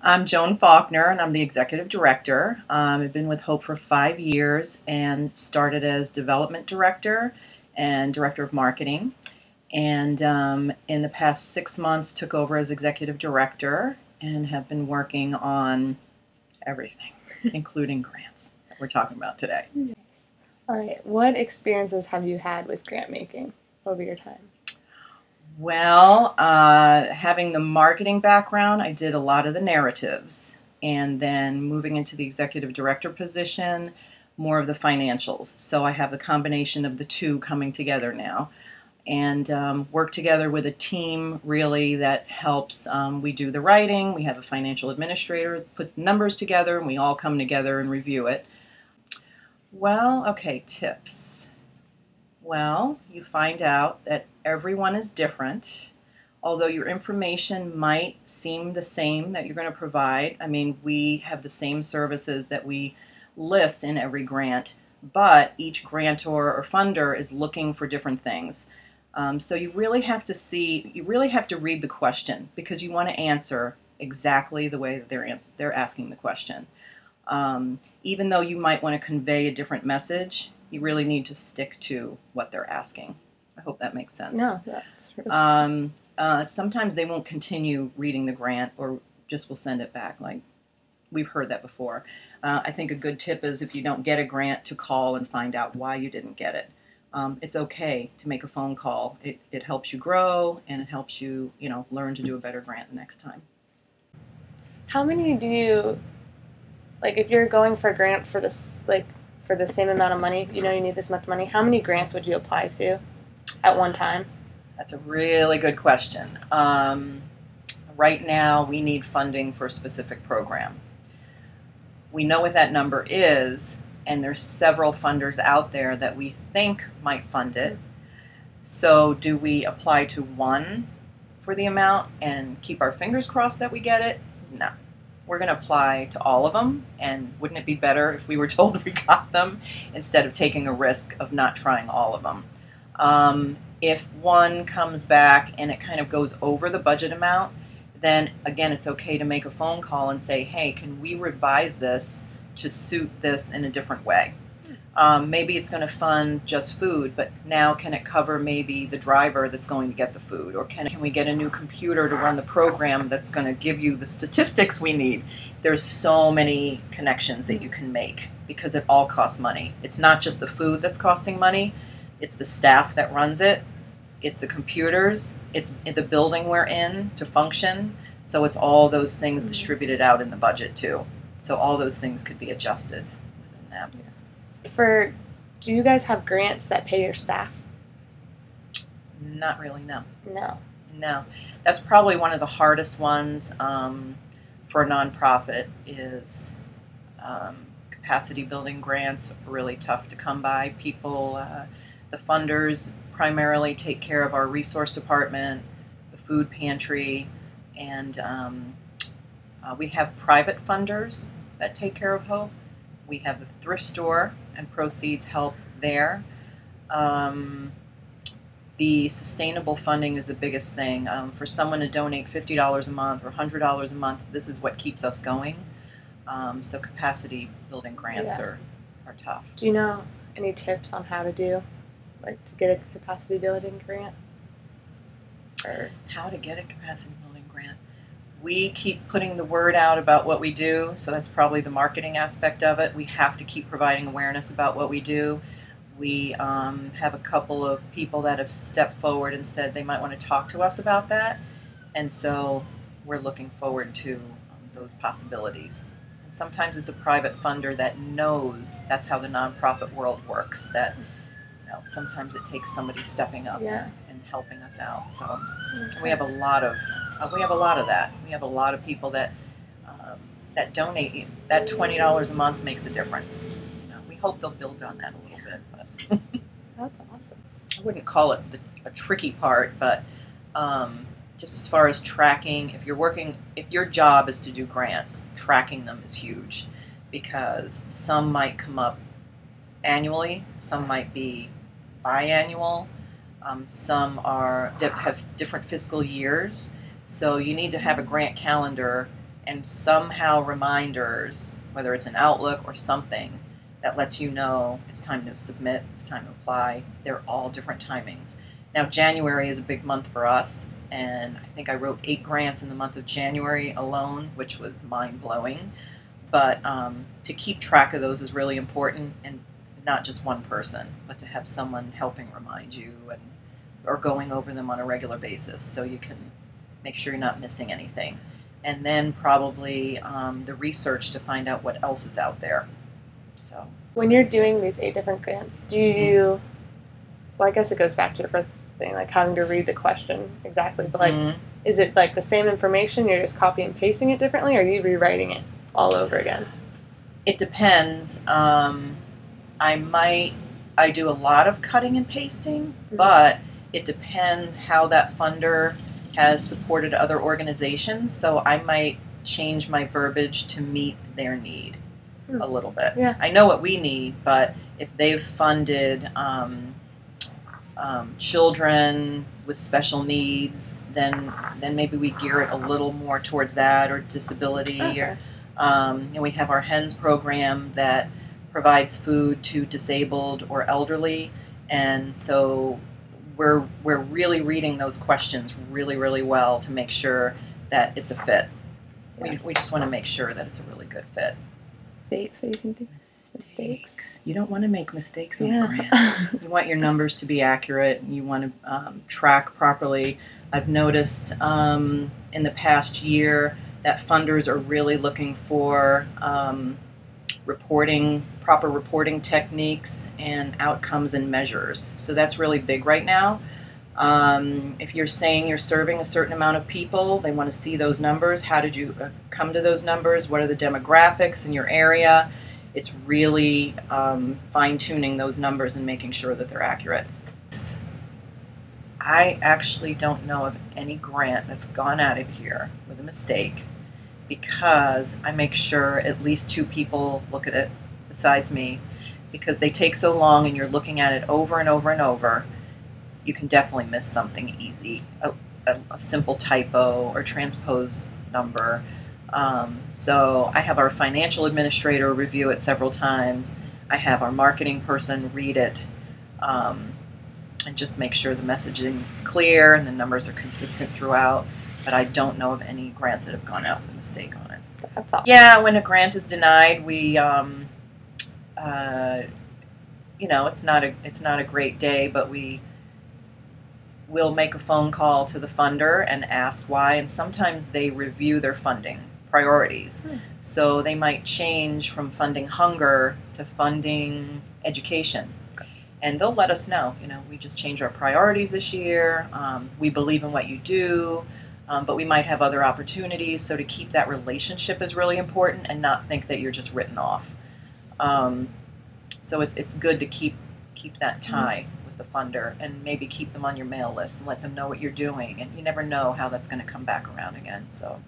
I'm Joan Faulkner, and I'm the executive director. I've been with Hope for 5 years and started as development director and director of marketing. And in the past 6 months, took over as executive director and have been working on everything, including grants that we're talking about today. All right. What experiences have you had with grant making over your time? Well, having the marketing background, I did a lot of the narratives. And then moving into the executive director position, more of the financials. So I have the combination of the two coming together now. And work together with a team really that helps. We do the writing, we have a financial administrator put the numbers together, and we all come together and review it. Well, okay, tips. Well, you find out that everyone is different. Although your information might seem the same that you're going to provide, I mean, we have the same services that we list in every grant, but each grantor or funder is looking for different things. So you really have to read the question because you want to answer exactly the way that they're asking the question. Even though you might want to convey a different message, you really need to stick to what they're asking. I hope that makes sense. No, that's really Sometimes they won't continue reading the grant or just will send it back. Like, we've heard that before. I think a good tip is if you don't get a grant to call and find out why you didn't get it. It's okay to make a phone call. It helps you grow and it helps you, learn to do a better grant the next time. How many do you like if you're going for a grant for this for the same amount of money, you need this much money, how many grants would you apply to at one time? That's a really good question. Right now, we need funding for a specific program. We know what that number is, and there's several funders out there that we think might fund it. So do we apply to one for the amount and keep our fingers crossed that we get it? No. We're going to apply to all of them, and wouldn't it be better if we were told we got them instead of taking a risk of not trying all of them? If one comes back and it kind of goes over the budget amount, then again, it's okay to make a phone call and say, hey, can we revise this to suit this in a different way? Maybe it's going to fund just food, but now can it cover maybe the driver that's going to get the food? Or can we get a new computer to run the program that's going to give you the statistics we need? There's so many connections that you can make because it all costs money. It's not just the food that's costing money. It's the staff that runs it. It's the computers. It's the building we're in to function. So it's all those things distributed out in the budget too. So all those things could be adjusted within that. Do you guys have grants that pay your staff? Not really, no. No. That's probably one of the hardest ones for a nonprofit is capacity building grants are really tough to come by. People, the funders primarily take care of our resource department, the food pantry, and we have private funders that take care of Hope. We have the thrift store, and proceeds help there. The sustainable funding is the biggest thing. For someone to donate $50 a month or $100 a month, this is what keeps us going. So capacity building grants are tough. Do you know any tips on how to do, to get a capacity building grant? Or how to get a capacity building grant? We keep putting the word out about what we do, so that's probably the marketing aspect of it. We have to keep providing awareness about what we do. We have a couple of people that have stepped forward and said they might want to talk to us about that, and so we're looking forward to those possibilities. And sometimes it's a private funder that knows that's how the nonprofit world works, that sometimes it takes somebody stepping up and helping us out. So we have a lot of that. We have a lot of people that donate. That $20 a month makes a difference. We hope they'll build on that a little bit. But That's awesome. I wouldn't call it a tricky part, but just as far as tracking, if your job is to do grants, tracking them is huge because some might come up annually, some might be biannual, some have different fiscal years. So you need to have a grant calendar and somehow reminders, whether it's an Outlook or something, that lets you know it's time to submit, it's time to apply. They're all different timings. Now, January is a big month for us, and I think I wrote 8 grants in the month of January alone, which was mind-blowing. But to keep track of those is really important, and not just one person, but to have someone helping remind you and or going over them on a regular basis so you can make sure you're not missing anything. And then probably the research to find out what else is out there. So When you're doing these 8 different grants, do you, well, I guess it goes back to your first thing, like having to read the question exactly, but like, is it like the same information, you're just copy and pasting it differently, or are you rewriting it all over again? It depends. I do a lot of cutting and pasting, but it depends how that funder has supported other organizations. So I might change my verbiage to meet their need a little bit. Yeah. I know what we need, but if they've funded children with special needs, then maybe we gear it a little more towards that, or disability. Okay. Or and we have our HENS program that provides food to disabled or elderly, and so we're really reading those questions really, really well to make sure that it's a fit. We just want to make sure that it's a really good fit. Mistakes that you can do. Mistakes. You don't want to make mistakes in a grant. You want your numbers to be accurate. You want to track properly. I've noticed in the past year that funders are really looking for proper reporting techniques and outcomes and measures. So that's really big right now. If you're saying you're serving a certain amount of people, they want to see those numbers. How did you come to those numbers? What are the demographics in your area? It's really fine-tuning those numbers and making sure that they're accurate. I actually don't know of any grant that's gone out of here with a mistake, because I make sure at least 2 people look at it besides me, because they take so long and you're looking at it over and over and over. You can definitely miss something easy, a simple typo or transpose number. So I have our financial administrator review it several times. I have our marketing person read it and just make sure the messaging is clear and the numbers are consistent throughout. But I don't know of any grants that have gone out with a mistake on it. That's awesome. Yeah, when a grant is denied, we, it's not a great day, but we'll make a phone call to the funder and ask why, and sometimes they review their funding priorities. So they might change from funding hunger to funding education. And they'll let us know, we just changed our priorities this year. We believe in what you do. But we might have other opportunities, so to keep that relationship is really important and not think that you're just written off. So it's good to keep that tie with the funder and maybe keep them on your mail list and let them know what you're doing. And you never know how that's going to come back around again. So